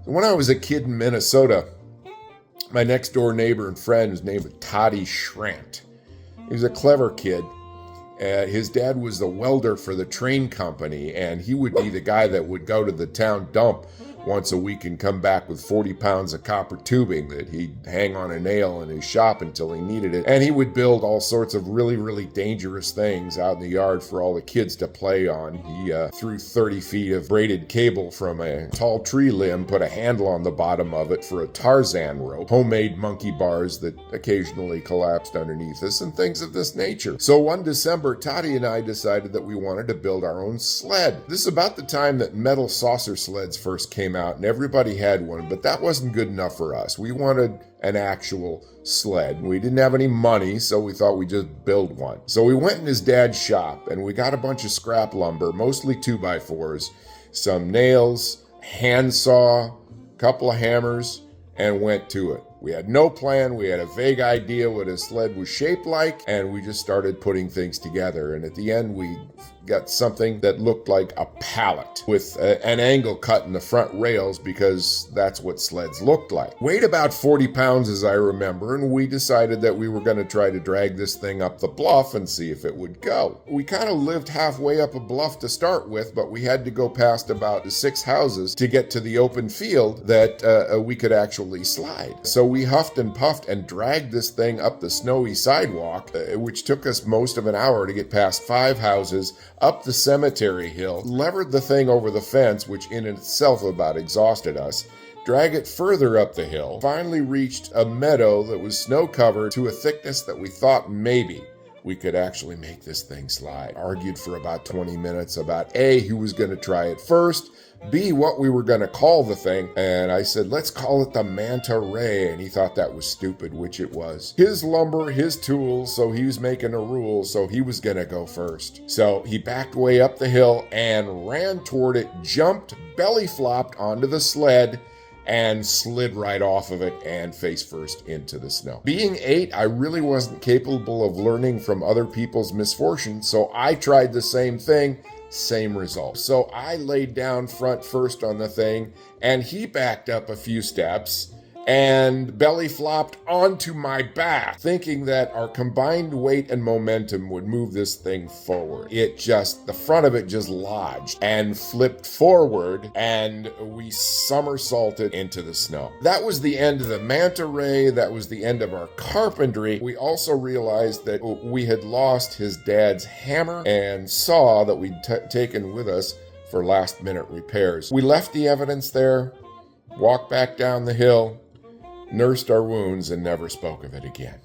When I was a kid in Minnesota, my next door neighbor and friend was named Toddy Schrant. He was a clever kid. His dad was the welder for the train company, and he would be the guy that would go to the town dump once a week and come back with 40 pounds of copper tubing that he'd hang on a nail in his shop until he needed it. And he would build all sorts of really, really dangerous things out in the yard for all the kids to play on. He threw 30 feet of braided cable from a tall tree limb, put a handle on the bottom of it for a Tarzan rope, homemade monkey bars that occasionally collapsed underneath us, and things of this nature. So one December, Toddy and I decided that we wanted to build our own sled. This is about the time that metal saucer sleds first came out, and everybody had one, but that wasn't good enough for us. We wanted an actual sled. We didn't have any money, so we thought we'd just build one. So we went in his dad's shop, and we got a bunch of scrap lumber, mostly 2x4s, some nails, handsaw, a couple of hammers, and went to it. We had no plan. We had a vague idea what a sled was shaped like, and we just started putting things together. And at the end, we got something that looked like a pallet with an angle cut in the front rails, because that's what sleds looked like. Weighed about 40 pounds, as I remember, and we decided that we were going to try to drag this thing up the bluff and see if it would go. We kind of lived halfway up a bluff to start with, but we had to go past about 6 houses to get to the open field that we could actually slide. So we huffed and puffed and dragged this thing up the snowy sidewalk, which took us most of an hour to get past 5 houses, up the cemetery hill, levered the thing over the fence, which in itself about exhausted us, drag it further up the hill, finally reached a meadow that was snow-covered to a thickness that we thought maybe we could actually make this thing slide. Argued for about 20 minutes about A, who was going to try it first, B, what we were going to call the thing, and I said, let's call it the Manta Ray, and he thought that was stupid, which it was. His lumber, his tools, so he was making a rule, so he was going to go first. So he backed way up the hill and ran toward it, jumped, belly flopped onto the sled, and slid right off of it and face first into the snow. Being 8, I really wasn't capable of learning from other people's misfortune, so I tried the same thing. Same result. So I laid down front first on the thing, and he backed up a few steps and belly flopped onto my back, thinking that our combined weight and momentum would move this thing forward. The front of it just lodged and flipped forward, and we somersaulted into the snow. That was the end of the Manta Ray. That was the end of our carpentry. We also realized that we had lost his dad's hammer and saw that we'd taken with us for last-minute repairs. We left the evidence there, walked back down the hill, nursed our wounds, and never spoke of it again.